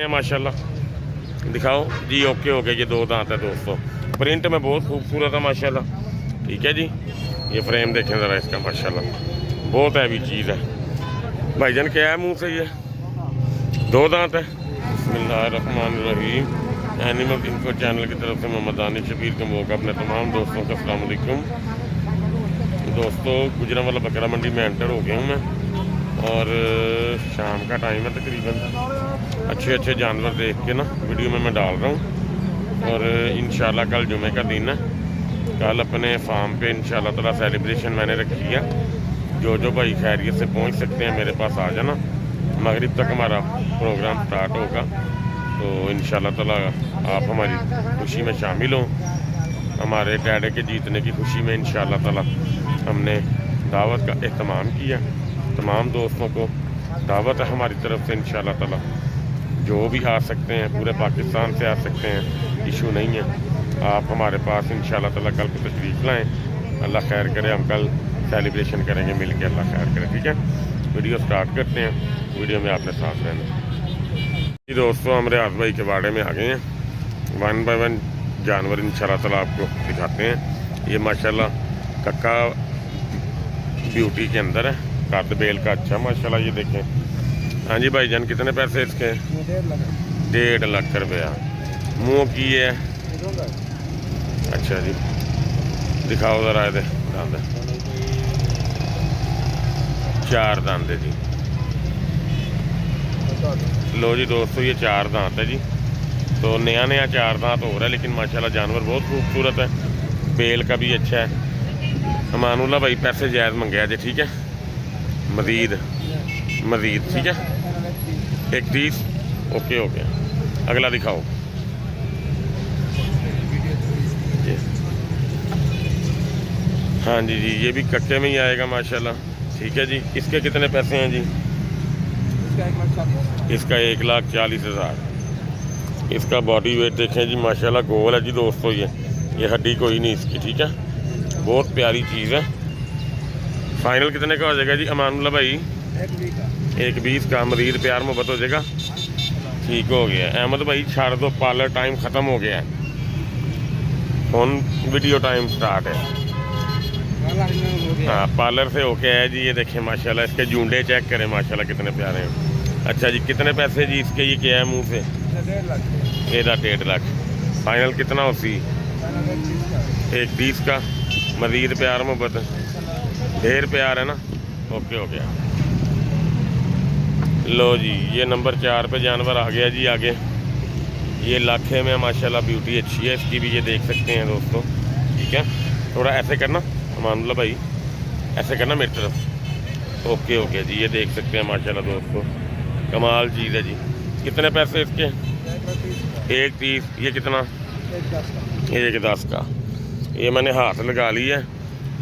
माशाल्लाह दिखाओ जी। ओके हो गया। ये 2 दांत है दोस्तों, प्रिंट में बहुत खूबसूरत है माशाल्लाह। ठीक है जी। ये फ्रेम देखें ज़रा इसका माशाल्लाह, बहुत हैवी चीज़ है भाईजान। क्या है मुंह से? ये 2 दांत है। बिस्मिल्लाहिर्रहमानिर्रहीम। एनिमल इन्फो चैनल की तरफ से मोहम्मद दानिश शबीर के मौका अपने तमाम दोस्तों को अस्सलाम वालेकुम। दोस्तों गुजरांवाला बकरा मंडी में एंटर हो गया हूँ मैं, और शाम का टाइम है तकरीबन। अच्छे अच्छे जानवर देख के ना वीडियो में मैं डाल रहा हूँ। और इंशाल्लाह कल जुमे का दिन है, कल अपने फार्म पे इंशाल्लाह ताला सेलिब्रेशन मैंने रखी है। जो भाई खैरियत से पहुँच सकते हैं मेरे पास आ जाना। मगरिब तक हमारा प्रोग्राम स्टार्ट होगा, तो इंशाल्लाह ताला आप हमारी खुशी में शामिल हों। हमारे डैडे के जीतने की खुशी में इंशाल्लाह ताला हमने दावत का एहतमाम किया। तमाम दोस्तों को दावत है हमारी तरफ से इंशाल्लाह ताला। जो भी आ सकते हैं, पूरे पाकिस्तान से आ सकते हैं, इशू नहीं है। आप हमारे पास इंशाल्लाह ताला कल को तशरीफ़ लाएँ। अल्लाह खैर करे, हम कल सेलिब्रेशन करेंगे मिल के, अल्लाह खैर करे। ठीक है, वीडियो स्टार्ट करते हैं। वीडियो में आपने साथ रहना जी। दोस्तों हम रियाज भाई के बाड़े में आ गए हैं। 1 बाय 1 जानवर इंशाल्लाह ताला आपको दिखाते हैं। ये माशाल्लाह कक्का ब्यूटी के अंदर है, कद बेल का अच्छा माशाल्लाह। ये देखें। हाँ जी भाईजान, कितने पैसे इसके? 1.5 लाख रुपया। मुँह की है? अच्छा जी, दिखाओ ज़रा ये दांत। 4 दांत है जी। लो जी दोस्तों, ये 4 दांत है जी। तो नया 4 दांत हो रहा है, लेकिन माशाल्लाह जानवर बहुत खूबसूरत है। बेल का भी अच्छा है। अमानुल्लाह भाई पैसे जायज़ मंगे जी। ठीक है, मज़ीद ठीक है। 31 ओके हो गया। अगला दिखाओ। हाँ जी जी, ये भी कक्के में ही आएगा माशाल्लाह। ठीक है जी। इसके कितने पैसे हैं जी? इसका 1,40,000। इसका बॉडी वेट देखें जी माशाल्लाह, गोल है जी दोस्तों। ये हड्डी कोई नहीं इसकी। ठीक है, बहुत प्यारी चीज़ है। फाइनल कितने का हो जाएगा जी अमानुल्लाह भाई? 1,20 का। मज़ीद प्यार मोहब्बत हो जाएगा। ठीक हो गया। अहमद भाई छाड़ दो, पार्लर टाइम ख़त्म हो गया है, फोन वीडियो टाइम स्टार्ट है। हाँ, पार्लर से होके है जी। ये देखें माशाल्लाह, इसके जूंडे चेक करें माशाल्लाह कितने प्यारे हैं। अच्छा जी, कितने पैसे जी इसके? ये क्या है मुंह से? 1.5 लाख। फाइनल कितना होती? 1,20 का। मज़ीद प्यार मोहब्बत, ढेर प्यार है ना। ओके हो गया। लो जी, ये नंबर 4 पे जानवर आ गया जी आगे। ये लाखे में माशाल्लाह ब्यूटी अच्छी है इसकी भी, ये देख सकते हैं दोस्तों। ठीक है, थोड़ा ऐसे करना अमानुल्लाह भाई, ऐसे करना मेरी तरफ। ओके हो गया जी। ये देख सकते हैं माशाल्लाह दोस्तों, कमाल चीज़ है जी। कितने पैसे इसके? 1,30। ये कितना? 1,10 का। ये मैंने हाथ लगा ली है,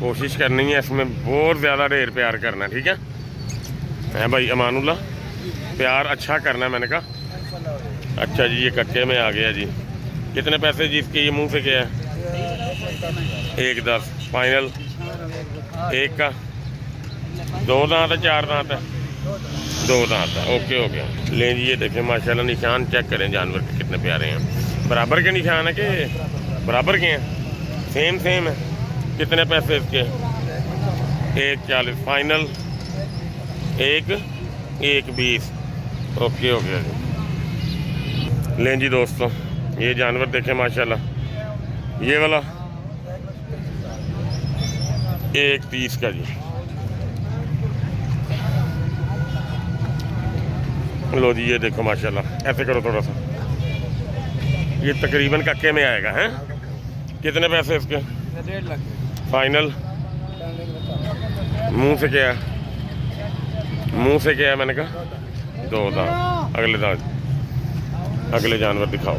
कोशिश करनी है इसमें बहुत ज़्यादा ढेर प्यार करना है। ठीक है भाई अमानुल्लाह, प्यार अच्छा करना है मैंने कहा। अच्छा जी, ये कक्के में आ गया जी। कितने पैसे जी इसके? ये मुंह से क्या है? 1,10। फाइनल 1 का। 2 दांत है? 4 दांत है? 2 दांत है। ओके हो गया। ले जी, ये देखें माशाल्लाह, निशान चेक करें जानवर के कितने प्यारे हैं। बराबर के निशान है कि बराबर के हैं? सेम है। कितने पैसे इसके? 1,40। फाइनल 1,20। ओके हो गया जी। लें जी दोस्तों, ये जानवर देखें माशाल्लाह, ये वाला 1,30 का जी। लो जी, ये देखो माशाल्लाह, ऐसे करो थोड़ा सा। ये तकरीबन कक्के में आएगा है। कितने पैसे इसके? 1.5 लाख। फाइनल। मुंह से क्या है? मुंह से क्या है मैंने कहा? 2 दांत। अगले जानवर दिखाओ।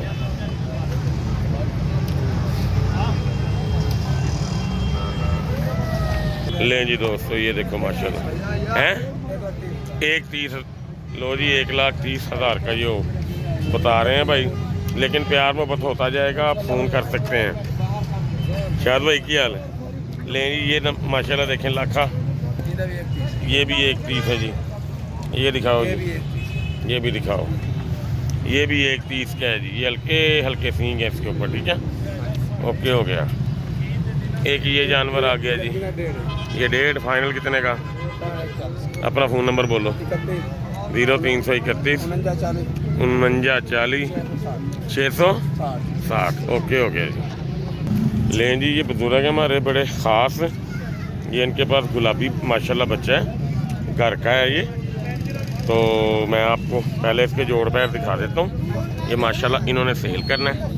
लें जी दोस्तों, ये देखो माशाल्लाह हैं। 1,30। लो जी, 1,30,000 का ये बता रहे हैं भाई, लेकिन प्यार मोहब्बत होता जाएगा। आप फ़ोन कर सकते हैं। शायद भाई की हाल है? लें जी, ये माशाल्लाह देखें लाखा। ये भी 1,30 है जी। ये दिखाओ जी, ये भी दिखाओ। ये भी 1.30 का है जी। ये हल्के हल्के सींग है इसके ऊपर, ठीक है। ओके हो गया। एक ये जानवर आ गया जी, ये 1.5 फाइनल कितने का? अपना फ़ोन नंबर बोलो। 0331 49 660। ओके हो गया जी। लें जी, ये बुजुर्ग है हमारे बड़े ख़ास। ये इनके पास गुलाबी माशाल्लाह बच्चा है, घर का है ये। तो मैं आपको पहले इसके जोड़ पैर दिखा देता हूँ। ये माशाल्लाह इन्होंने सेल करना है।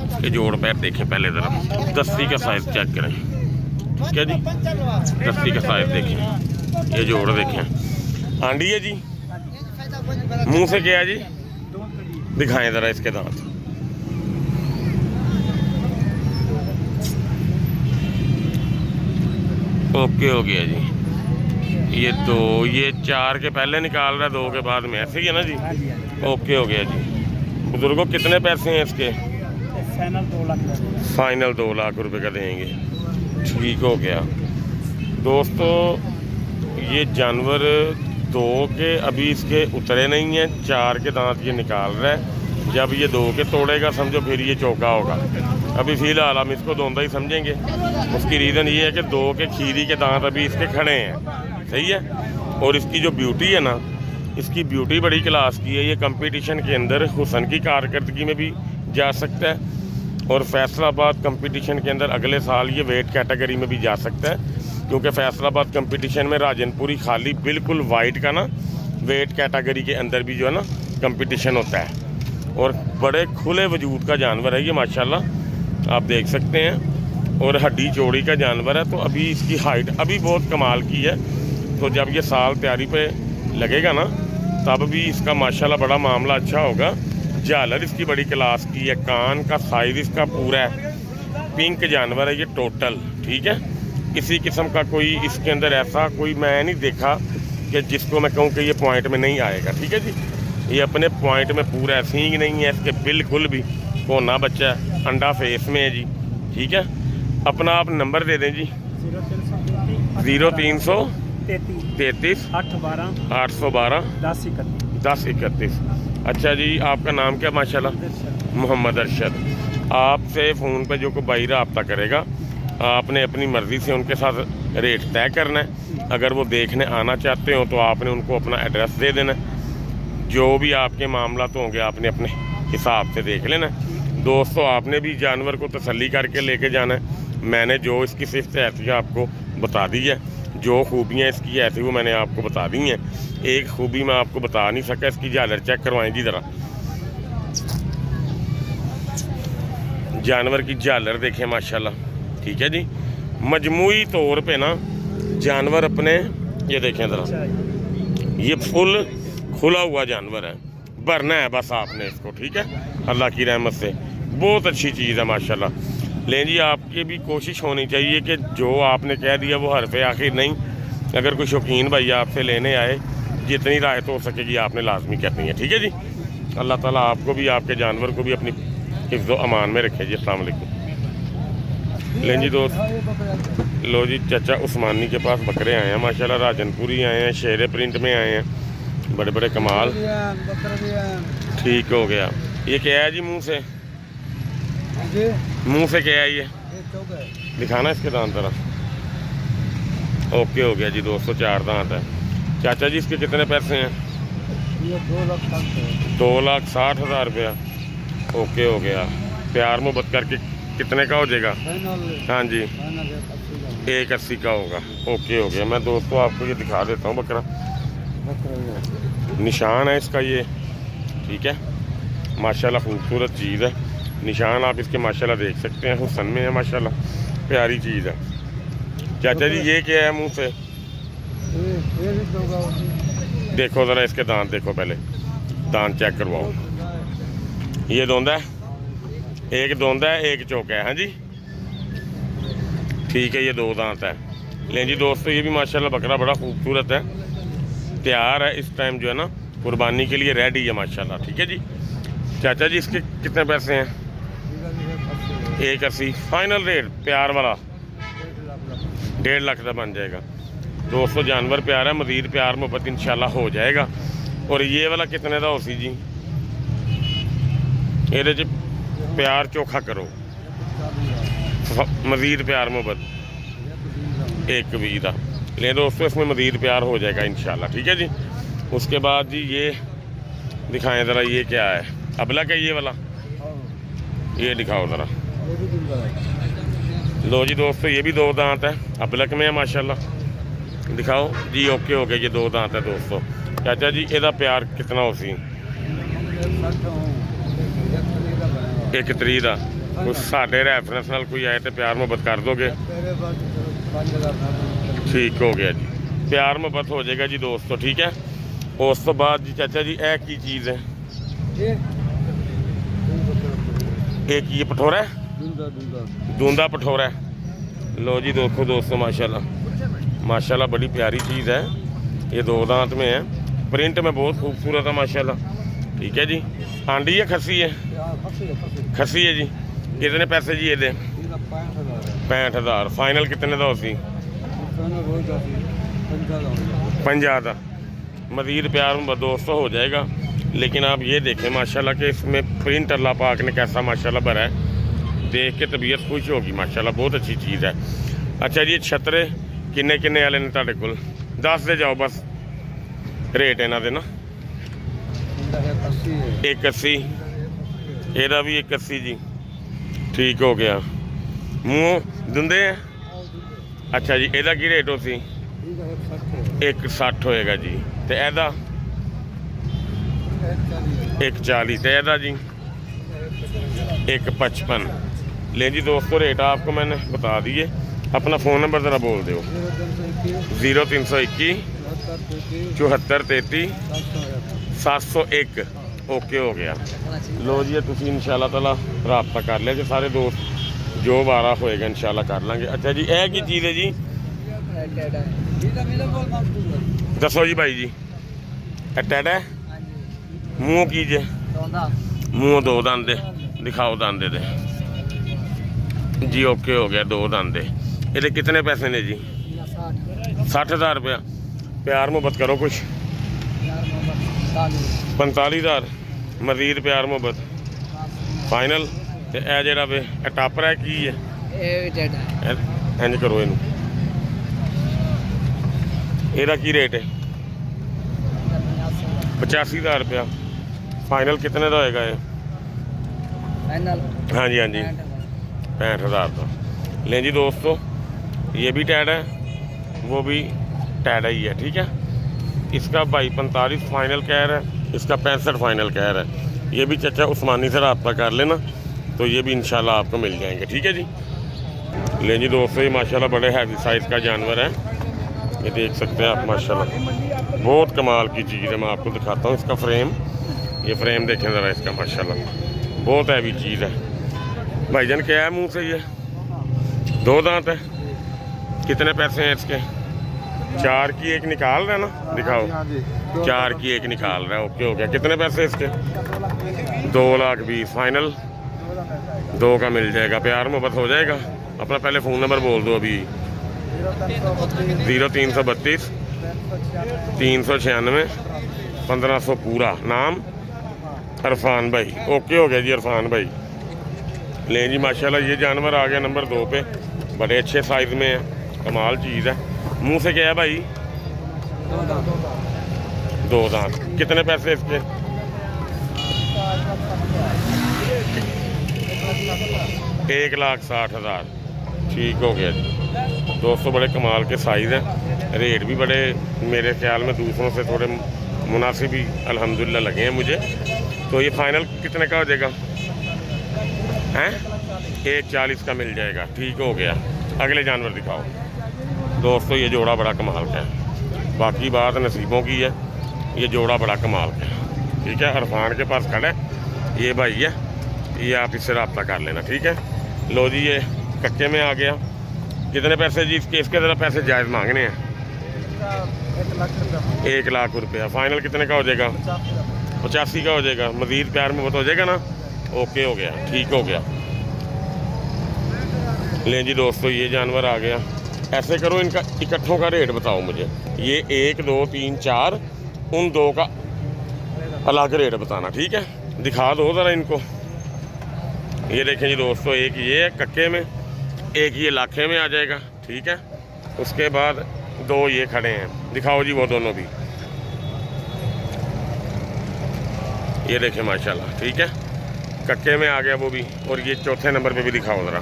इसके जोड़ पैर देखें पहले ज़रा, दस्ती का साइज़ चेक करें, ठीक है जी। दस्ती का साइज़ देखें, ये जोड़ देखें। आंडी है जी, मुंह से क्या है जी? दिखाएं ज़रा इसके दांत। ओके हो गया जी। ये 2, ये 4 के पहले निकाल रहा है, 2 के बाद में, ऐसे ही है ना जी? ओके हो गया जी। बुजुर्गों कितने पैसे हैं इसके? फाइनल 2 लाख रुपए का देंगे। ठीक हो गया दोस्तों। ये जानवर 2 के अभी इसके उतरे नहीं हैं, 4 के दांत ये निकाल रहा है। जब ये 2 के तोड़ेगा समझो फिर ये चौका होगा। अभी फ़िलहाल हम इसको दोंदा ही समझेंगे। उसकी रीज़न ये है कि 2 के खीरी के दांत अभी इसके खड़े हैं, सही है। और इसकी जो ब्यूटी है ना, इसकी ब्यूटी बड़ी क्लास की है। ये कंपटीशन के अंदर हुसन की कारकर्दगी में भी जा सकता है, और फैसलाबाद कंपटीशन के अंदर अगले साल ये वेट कैटेगरी में भी जा सकता है। क्योंकि फैसलाबाद कंपटीशन में राजनपुरी खाली बिल्कुल वाइट का ना वेट कैटेगरी के अंदर भी जो है ना कंपटीशन होता है। और बड़े खुले वजूद का जानवर है ये माशाल्लाह, आप देख सकते हैं। और हड्डी चौड़ी का जानवर है। तो अभी इसकी हाइट अभी बहुत कमाल की है। तो जब ये साल तैयारी पे लगेगा ना, तब भी इसका माशाल्लाह बड़ा मामला अच्छा होगा। झालर इसकी बड़ी क्लास की है, कान का साइज इसका पूरा है, पिंक जानवर है ये टोटल, ठीक है। किसी किस्म का कोई इसके अंदर ऐसा कोई मैं नहीं देखा कि जिसको मैं कहूँ कि ये पॉइंट में नहीं आएगा, ठीक है जी। ये अपने पॉइंट में पूरा है, सींग नहीं है इसके बिल्कुल भी, कोना बच्चा है, अंडा फेस में है जी, ठीक है। अपना आप नंबर दे दें जी। 0333 812 1031। अच्छा जी, आपका नाम क्या? माशाल्लाह मोहम्मद अरशद। आपसे फ़ोन पे जो कोई भाई रब्ता करेगा, आपने अपनी मर्ज़ी से उनके साथ रेट तय करना है। अगर वो देखने आना चाहते हो तो आपने उनको अपना एड्रेस दे देना है। जो भी आपके मामला तो होंगे आपने अपने हिसाब से देख लेना। दोस्तों, आपने भी जानवर को तसल्ली करके लेके जाना है। मैंने जो इसकी सिफ्त ऐसी आपको बता दी है, जो खूबियाँ इसकी ऐसी वो मैंने आपको बता दी हैं। एक खूबी मैं आपको बता नहीं सका, इसकी झालर चेक करवाएं जी ज़रा। जानवर की झालर देखें माशाल्लाह, ठीक है जी। मजमूई तौर पे ना जानवर अपने, ये देखें ज़रा, ये फुल खुला हुआ जानवर है। भरना है बस आपने इसको, ठीक है, अल्लाह की रहमत से। बहुत अच्छी चीज़ है माशाल्लाह। लें जी, आपकी भी कोशिश होनी चाहिए कि जो आपने कह दिया वो हरफ आखिर नहीं। अगर कोई शौकीन भाई आपसे लेने आए, जितनी राहत हो सकेगी आपने लाजमी करनी है, ठीक है जी। अल्लाह ताला आपको भी, आपके जानवर को भी अपनी हिफ्ज़ व अमान में रखे जी। अस्सलाम वालेकुम। लें जी दोस्त, लो जी, चाचा उस्मानी के पास बकरे आए हैं माशाल्लाह, राजनपुरी आए हैं, शेरे प्रिंट में आए हैं, बड़े बड़े कमाल। ठीक हो गया। ये क्या है जी? मुंह से क्या है ये? दिखाना इसके दांत ज़रा। ओके हो गया जी दोस्तों, 4 दांत है। चाचा जी, इसके कितने पैसे हैं? ये 2,60,000 रुपया। ओके हो गया। प्यार मोहब्बत करके कितने का हो जाएगा? हाँ जी, 180 का होगा। ओके हो गया। मैं दोस्तों आपको ये दिखा देता हूँ बकरा, निशान है इसका ये, ठीक है। माशाल्लाह खूबसूरत चीज़ है। निशान आप इसके माशाल्लाह देख सकते हैं, हुस्न में है माशाल्लाह, प्यारी चीज़ है। चाचा जी, ये क्या है मुंह से? देखो ज़रा इसके दांत देखो, पहले दांत चेक करवाओ। ये दोंदा है, एक दोंदा है, एक चौका है। हाँ जी, ठीक है, ये 2 दांत है। लें जी दोस्तों, ये भी माशाल्लाह बकरा बड़ा खूबसूरत है, तैयार है इस टाइम जो है ना कुर्बानी के लिए रेडी है माशाल्लाह, ठीक है जी। चाचा जी, इसके कितने पैसे हैं? 180 फाइनल रेट, प्यार वाला 1.5 लाख का बन जाएगा। दोस्तों, जानवर प्यार है, मज़ीद प्यार मोहब्बत इंशाल्लाह हो जाएगा। और ये वाला कितने का हो सी जी? ਇਹਦੇ 'ਚ प्यार चोखा करो, मज़ीद प्यार मोहब्बत एक कबीरा ले दोस्तों, इसमें मज़ीद प्यार हो जाएगा इंशाल्लाह। ठीक है जी। उसके बाद जी ये दिखाएं ज़रा, ये क्या है? अबलक है ये वाला, ये दिखाओ ज़रा। लो जी दोस्तों, ये भी 2 दांत है, अबलक में है माशाल्लाह। दिखाओ जी। ओके हो गया, ये 2 दांत है दोस्तों। चाचा जी ਇਹਦਾ प्यार कितना हो सी? 1 तरीक ਦਾ ਕੋਈ ਸਾਡੇ ਰੈਫਰੈਂਸ ਨਾਲ ਕੋਈ ਆਏ ਤੇ ਪਿਆਰ ਮੁਹੱਬਤ ਕਰ ਦੋਗੇ? ठीक हो गया जी, प्यार मुहब्बत हो जाएगा जी दोस्तों। ठीक है। उस तो बाद जी चाचा जी यह की चीज़ है? एक ये पठोरा है, दूंदा पठोरा है। लो जी देखो दोस्तों, माशाल्लाह माशाल्लाह बड़ी प्यारी चीज़ है। ये 2 दांत में है, प्रिंट में बहुत खूबसूरत है माशाल्लाह। ठीक है जी। आंडी है खसी है? खसी है जी। कितने पैसे जी ये दे? 65,000। फाइनल कितने का होती? 50 का। मज़ीद प्यार में दोस्तों हो जाएगा। लेकिन आप ये देखें माशाल्लाह कि इसमें प्रिंट अल्लाह पाक ने कैसा माशाल्लाह भरा है, देख के तबीयत खुश होगी माशाल्लाह। बहुत अच्छी चीज़ है। अच्छा जी, छतरे किन्ने किन्ने वाले ने तुहाडे कोल? दस दे जाओ बस रेट इन्हां दे ना। 180, ਇਹਦਾ भी 180 जी। ठीक हो गया। मूँह ਦਿੰਦੇ हैं? अच्छा जी, ਇਹਦਾ ਕੀ रेट हो सी? 160 होएगा जी। तो ਇਹਦਾ 140। तो ਇਹਦਾ जी 155। ले जी दोस्तों, रेट आपको मैंने बता दिए। अपना फ़ोन नंबर ज़रा बोल दो। 0321 74 33 701। ओके हो गया। लो जी, तुम इंशाल्लाह ताला रब्ता कर लिया कि सारे दोस्त जो बारा होएगा इंशाल्लाह कर लेंगे। अच्छा जी, यह की चीज़ है जी? दसो जी भाई जी। टैड है? मूँह की जे? मूँह 2 दांदे दिखाओ, दांदे दे जी। ओके हो गया, 2 दांदे। ये कितने पैसे ने जी? 60,000 रुपया। प्यार मुहब्बत करो कुछ? 45,000। मज़ीद प्यार मुहब्बत फाइनल। तो यह जरा वे टापर है की है? इंज करो इनू। ਇਹਦਾ ਕੀ रेट है? 85,000 रुपया। फाइनल कितने का होएगा ये? हाँ जी हाँ जी, 65,000 का। लें जी दोस्तों, ये भी टैड है, वो भी टैड ही है। ठीक है। इसका भाई 45 फाइनल कह रहा है, इसका 65 फाइनल कह रहा है। ये भी चाचा उस्मानी से रब्ता कर लेना, तो ये भी इंशाल्लाह आपको मिल जाएंगे। ठीक है जी। लें जी दोस्तों, ये माशाल्लाह बड़े हैवी साइज़ का जानवर है। ये देख सकते हैं आप माशाल्लाह, बहुत कमाल की चीज़ है। मैं आपको दिखाता हूँ इसका फ्रेम। ये फ्रेम देखें ज़रा इसका, माशाल्लाह बहुत हैवी चीज़ है। भाईजान क्या है मुँह से? ये 2 दांत है। कितने पैसे हैं इसके? 4 की 1 निकाल रहा है ना? दिखाओ। 4 की 1 निकाल रहा है। ओके हो गया। कितने पैसे इसके? 2,20,000। फाइनल 2 का मिल जाएगा। प्यार मोहब्बत हो जाएगा। अपना पहले फ़ोन नंबर बोल दो अभी। 0332 396 1500 पूरा। नाम इरफान भाई। ओके हो गया जी, इरफान भाई। लें जी माशाल्लाह, ये जानवर आ गया नंबर 2 पे। बड़े अच्छे साइज़ में है, कमाल चीज़ है। मुंह से क्या है भाई? 2 दांत। कितने पैसे इसके? 1,60,000। ठीक हो गया जी दोस्तों, बड़े कमाल के साइज़ हैं। रेट भी बड़े मेरे ख्याल में दूसरों से थोड़े मुनासिब ही अल्हम्दुलिल्लाह लगे हैं मुझे। तो ये फाइनल कितने का हो जाएगा? हैं 1,40 का मिल जाएगा। ठीक हो गया। अगले जानवर दिखाओ दोस्तों। ये जोड़ा बड़ा कमाल का है, बाकी बात नसीबों की है। ये जोड़ा बड़ा कमाल का है। ठीक है। इरफान के पास खड़ा है ये भाई है, ये आप इससे रब्ता कर लेना। ठीक है। लो जी, ये कच्चे में आ गया। कितने पैसे जी इसके? इसके ज़रा पैसे जायज़ मांगने हैं। 1 लाख रुपया। फाइनल कितने का हो जाएगा? 85 का हो जाएगा। मज़ीद प्यार में बहुत हो जाएगा ना? ओके हो गया। ठीक हो गया। लें जी दोस्तों, ये जानवर आ गया। ऐसे करो, इनका इकट्ठों का रेट बताओ मुझे। ये 1 2 3 4, उन 2 का अलग रेट बताना। ठीक है। दिखा दो ज़रा इनको। ये देखें जी दोस्तों, एक ये है कक्के में, एक ये लाखे में आ जाएगा, ठीक है। उसके बाद दो ये खड़े हैं, दिखाओ जी वो दोनों भी, ये देखें माशाल्लाह, ठीक है। कक्के में आ गया वो भी, और ये चौथे नंबर पे भी दिखाओ ज़रा,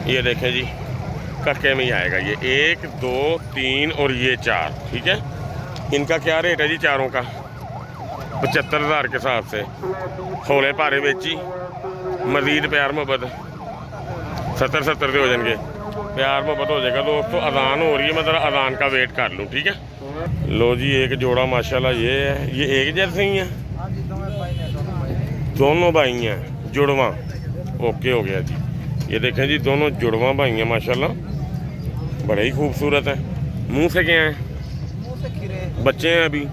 ये देखें जी कक्के में ही आएगा ये 1 2 3 और ये 4, ठीक है। इनका क्या रेट है जी चारों का? 75,000 के हिसाब से होले भारे बेची। मजीद प्यार मोहब्बत 70 से हो जाएंगे, प्यार मोहब्बत हो जाएगा दोस्तों। अजान हो रही है, मैं ज़रा अजान का वेट कर लूँ, ठीक है। लो जी एक जोड़ा माशाल्लाह ये है, ये एक जैसे ही है, दोनों भाई हैं जुड़वा, ओके हो गया जी। ये देखें जी दोनों जुड़वा भाई हैं माशाल्लाह, बड़े ही खूबसूरत है। मुंह से क्या है? बच्चे हैं अभी,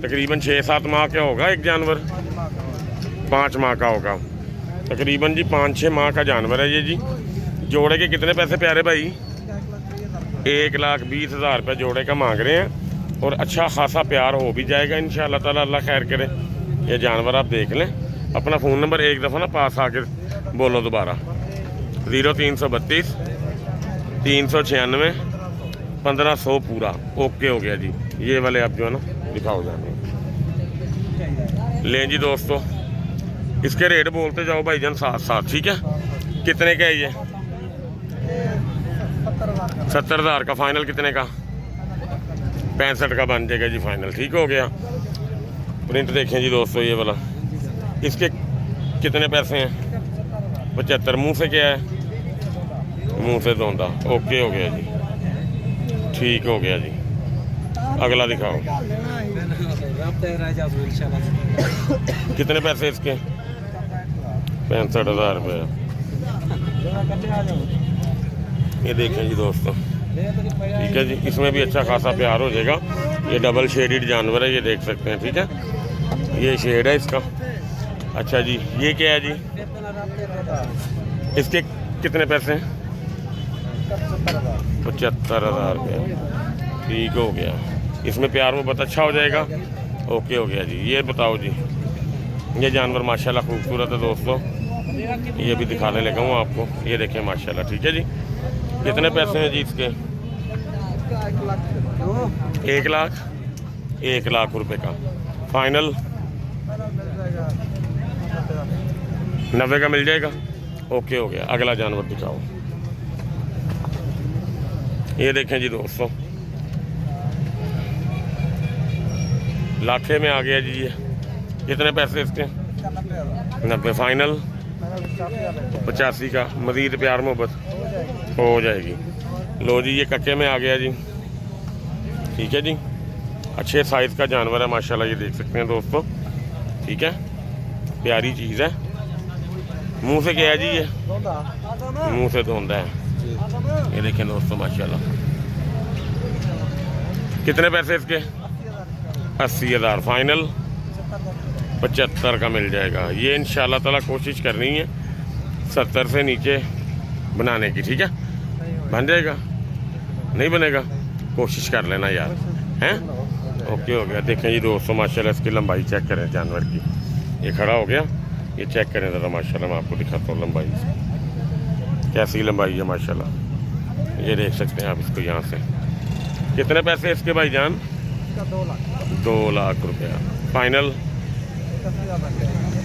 तकरीबन 6-7 माह का होगा एक जानवर, 5 माह का होगा तकरीबन जी, 5-6 माह का जानवर है ये जी। जोड़े के कितने पैसे प्यारे भाई? 1,20,000 रुपये जोड़े का मांग रहे हैं, और अच्छा खासा प्यार हो भी जाएगा इंशाअल्लाह ताला, अल्लाह खैर करे। ये जानवर आप देख लें। अपना फ़ोन नंबर एक दफ़ा ना पास आके बोलो दोबारा, 0332 396 1500 पूरा, ओके हो गया जी। ये वाले आप जो है ना दिखाओ जाने लें जी दोस्तों। इसके रेट बोलते जाओ भाईजान साथ साथ, ठीक है। कितने का है ये? 70,000 का फाइनल, कितने का? 65 का बन जाएगा जी फाइनल, ठीक हो गया। प्रिंट देखें जी दोस्तों ये वाला, इसके कितने पैसे हैं? 75। मुंह से क्या है? मुंह से धोंदा, ओके हो गया जी, ठीक हो गया जी। अगला दिखाओ, कितने पैसे इसके? 65,000 रुपये। ये देखें जी दोस्तों, ठीक है जी। इसमें भी अच्छा खासा प्यार हो जाएगा। ये डबल शेडेड जानवर है, ये देख सकते हैं, ठीक है। ये शेड है इसका। अच्छा जी ये क्या है जी? इसके कितने पैसे? 75,000 रुपये, ठीक हो गया। इसमें प्यार में बहुत अच्छा हो जाएगा, ओके हो गया जी। ये बताओ जी, ये जानवर माशाल्लाह खूबसूरत है दोस्तों, ये भी दिखाने लगा हूँ आपको, ये देखें माशाल्लाह, ठीक है जी। कितने पैसे हैं जी इसके? 1 लाख रुपए का फाइनल, 90 का मिल जाएगा, ओके हो गया। अगला जानवर दिखाओ, ये देखें जी दोस्तों, लाखे में आ गया जी। ये कितने पैसे इसके? 90 फाइनल, 85 का मजीद प्यार मोहब्बत हो जाएगी। लो जी ये कच्चे में आ गया जी, ठीक है जी। अच्छे साइज़ का जानवर है माशाल्लाह, ये देख सकते हैं दोस्तों, ठीक है। प्यारी चीज़ है। मुंह से क्या है जी? ये मुंह से धोंदा है, ये देखें दोस्तों माशाल्लाह। कितने पैसे इसके? 80,000 फाइनल, 75 का मिल जाएगा। ये इंशाल्लाह ताला कोशिश करनी है 70 से नीचे बनाने की, ठीक है। बन जाएगा? नहीं बनेगा? कोशिश कर लेना यार, हैं। ओके हो गया। देखें जी दोस्तों माशाल्लाह, इसकी लंबाई चेक करें जानवर की। ये खड़ा हो गया, ये चेक करें ज़रा माशाल्लाह, मैं आपको दिखाता हूँ लंबाई कैसी लंबाई है माशाल्लाह। ये देख सकते हैं आप इसको यहाँ से। कितने पैसे इसके भाईजान? 2 लाख रुपया फाइनल,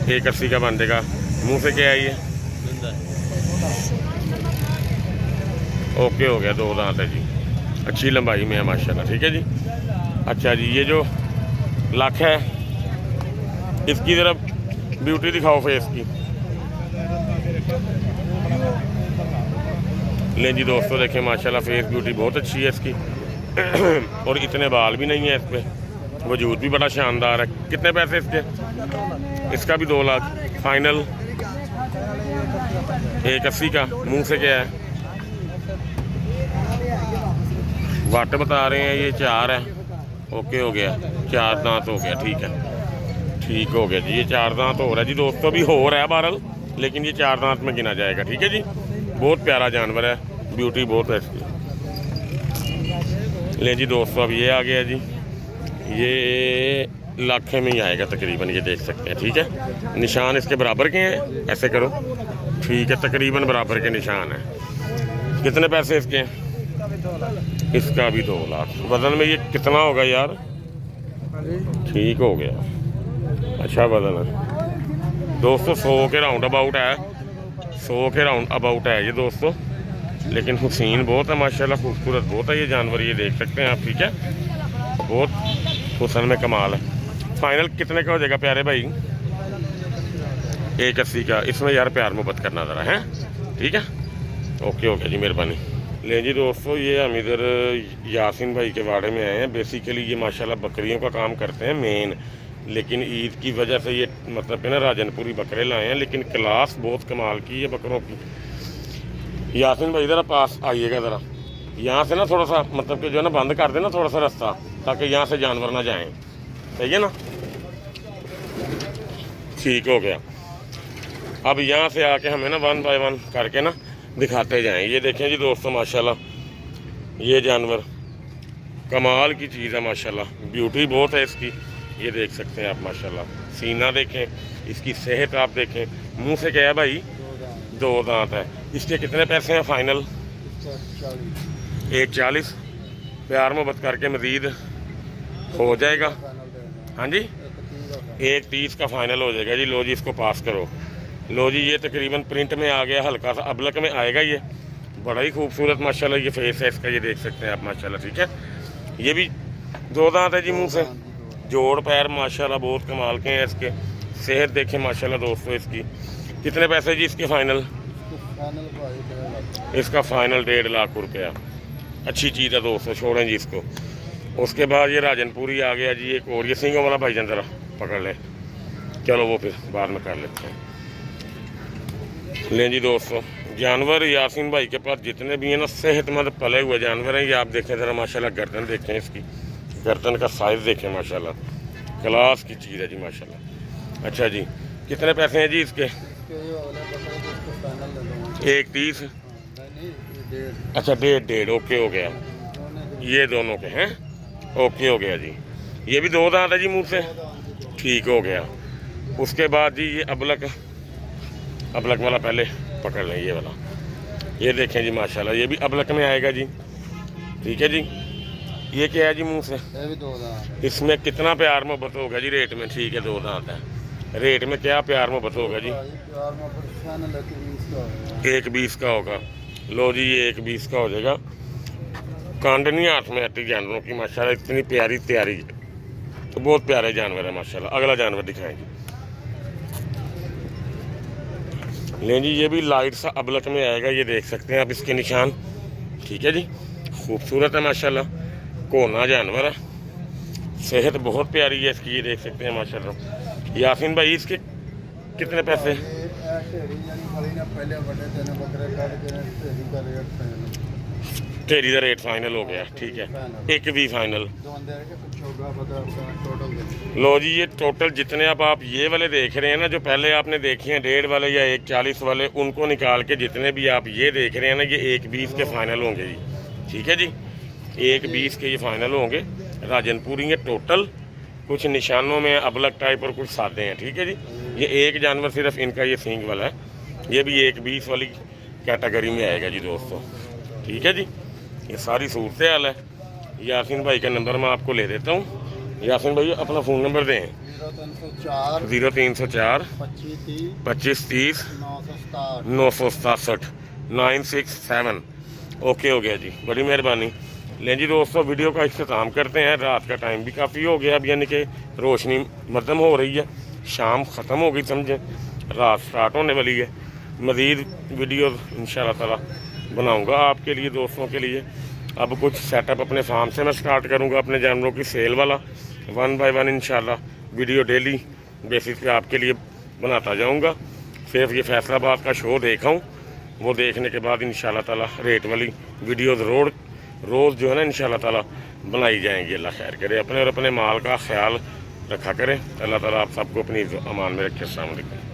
180 का बन देगा। मुँह से क्या है ये? ओके हो गया, 2 दांत है जी, अच्छी लंबाई में है माशाल्लाह, ठीक है जी। अच्छा जी ये जो लाख है, इसकी ज़रा ब्यूटी दिखाओ फेस की। ले जी दोस्तों देखें माशाल्लाह, फेस ब्यूटी बहुत अच्छी है इसकी और इतने बाल भी नहीं है इस पर, वजूद भी बड़ा शानदार है। कितने पैसे इसके? इसका भी 2 लाख फाइनल, 180 का। मुंह से क्या है? वाट बता रहे हैं ये 4 है, ओके हो गया। 4 दांत हो गया, ठीक है, ठीक हो गया जी। ये 4 दांत हो रहा है जी दोस्तों, भी हो रहा है बहरहाल, लेकिन ये 4 दांत में गिना जाएगा, ठीक है जी। बहुत प्यारा जानवर है, ब्यूटी बहुत है इसकी। ले जी दोस्तों अब ये आ गया जी, ये लाख में ही आएगा तकरीबन, ये देख सकते हैं। ठीक है, निशान इसके बराबर के हैं, ऐसे करो, ठीक है, तकरीबन बराबर के निशान हैं। कितने पैसे इसके? इसका भी 2 लाख। वजन में ये कितना होगा यार? ठीक हो गया, अच्छा वजन है दोस्तों, 100 के राउंड अबाउट है, 100 के राउंड अबाउट है ये दोस्तों। लेकिन हुसैन बहुत है माशाल्लाह, खूबसूरत बहुत है ये जानवर, ये देख सकते हैं आप। ठीक है, बहुत हुसन में कमाल है। फाइनल कितने का हो जाएगा प्यारे भाई? 180 का। इसमें यार प्यार मोहब्बत करना ज़रा है, ठीक है। ओके ओके जी, मेहरबानी। ले जी दोस्तों, ये हम इधर यासिन भाई के वाड़े में आए हैं। बेसिकली ये माशाल्लाह बकरियों का काम करते हैं मेन, लेकिन ईद की वजह से ये मतलब है ना राजनपुरी बकरे लाए हैं, लेकिन क्लास बहुत कमाल की है बकरों की। यासिन भाई ज़रा पास आइएगा ज़रा, यहाँ से ना थोड़ा सा मतलब कि जो है ना बंद कर देना थोड़ा सा रास्ता, ताकि यहाँ से जानवर ना जाएं, सही है ना? ठीक हो गया। अब यहाँ से आके हमें ना 1 बाय 1 करके ना दिखाते जाएं। ये देखें जी दोस्तों माशाल्लाह, ये जानवर कमाल की चीज़ है माशाल्लाह, ब्यूटी बहुत है इसकी, ये देख सकते हैं आप माशाल्लाह। सीना देखें, इसकी सेहत आप देखें, मुंह से क्या है भाई? 2 दांत है। इसके कितने पैसे हैं फाइनल? 140। प्यार मोहब्बत करके मज़ीद हो जाएगा। हाँ जी, 130 का फाइनल हो जाएगा जी। लो जी, इसको पास करो। लो जी, ये तकरीबन प्रिंट में आ गया, हल्का सा अबलक में आएगा। ये बड़ा ही खूबसूरत माशाल्लाह ये फेस है इसका, ये देख सकते हैं आप माशाल्लाह। ठीक है, ये भी 2 दांत है जी मुंह से, जोड़ पैर माशाल्लाह बहुत कमाल के हैं इसके। सेहत देखें माशाल्लाह दोस्तों इसकी। कितने पैसे जी इसके फाइनल? इसका फाइनल 1.5 लाख रुपया। अच्छी चीज़ है दोस्तों, छोड़ें जी इसको। उसके बाद ये राजनपुरी आ गया जी एक और, ये सिंगों वाला भाईजान ज़रा पकड़ ले, चलो वो फिर बाद में कर लेते हैं। लें जी दोस्तों, जानवर यासीन भाई के पास जितने भी हैं ना सेहतमंद पले हुए जानवर हैं। ये आप देखें ज़रा माशाल्लाह, गर्दन देखें इसकी, गर्दन का साइज़ देखें माशाल्लाह, क्लास की चीज़ है जी माशाल्लाह। अच्छा जी, कितने पैसे हैं जी इसके? 130। अच्छा, 1.5। ओके हो गया, ये दोनों के हैं, ओके हो गया जी। ये भी 2 दांत है जी मुँह से, ठीक हो गया। उसके बाद जी ये अबलक वाला पहले पकड़ लें, ये वाला, ये देखें जी माशाल्लाह, ये भी अबलक में आएगा जी। ठीक है जी, ये क्या है जी मुंह से? ये भी 2 दांत। इसमें कितना प्यार मोहब्बत होगा जी रेट में? ठीक है, 2 दांत है। रेट में क्या प्यार मोहब्बत होगा जी? 120 का होगा। लो जी, ये 120 का हो जाएगा। कांड नहीं हाथ में आती जानवरों की माशाल्लाह, इतनी प्यारी तैयारी, तो बहुत प्यारे जानवर है माशाल्लाह। अगला जानवर दिखाएंगे। लें जी, ये भी लाइट सा अबलक में आएगा, ये देख सकते हैं आप इसके निशान। ठीक है जी, खूबसूरत है माशाल्लाह, कोना जानवर है, सेहत बहुत प्यारी है इसकी, ये देख सकते हैं माशाल्लाह। यासीन भाई इसके कितने पैसे? ढेरी का रेट फाइनल हो गया। ठीक है, एक भी फाइनल। लो जी, ये टोटल जितने अब आप ये वाले देख रहे हैं ना, जो पहले आपने देखे हैं 1.5 वाले या 140 वाले, उनको निकाल के जितने भी आप ये देख रहे हैं ना, ये 120 के फाइनल होंगे जी। ठीक है जी, 120 के ये फाइनल होंगे। राजनपुरी है टोटल, कुछ निशानों में अबलक टाइप और कुछ सादे हैं। ठीक है जी, ये एक जानवर सिर्फ इनका ये सींग वाला है, ये भी 120 वाली कैटेगरी में आएगा जी दोस्तों। ठीक है जी, ये सारी सूरत हाल है। यासीन भाई का नंबर मैं आपको ले देता हूँ। यासीन भाई अपना फ़ोन नंबर दें। 0304 25 30 967 967। ओके हो गया जी, बड़ी मेहरबानी। लें जी दोस्तों, वीडियो का इख्तिताम करते हैं। रात का टाइम भी काफ़ी हो गया, अब यानी कि रोशनी मध्यम हो रही है, शाम ख़त्म हो गई समझें, रात स्टार्ट होने वाली है। मज़ीद वीडियो इंशाल्लाह ताला बनाऊंगा आपके लिए, दोस्तों के लिए। अब कुछ सेटअप अपने फार्म से मैं स्टार्ट करूंगा, अपने जानवरों की सेल वाला 1 बाय 1 इंशाल्लाह वीडियो डेली बेसिस पे आपके लिए बनाता जाऊंगा। सिर्फ ये फैसलाबाद का शो देखा हूँ, वो देखने के बाद इंशाल्लाह ताला रेट वाली वीडियोज़ रोज़ जो है ना इंशाल्लाह ताला बनाई जाएंगी। अल्लाह खैर करे, अपने और अपने माल का ख्याल रखा करें। अल्लाह ताला आप सबको अपनी अमान में रखे। अस्सलाम वालेकुम।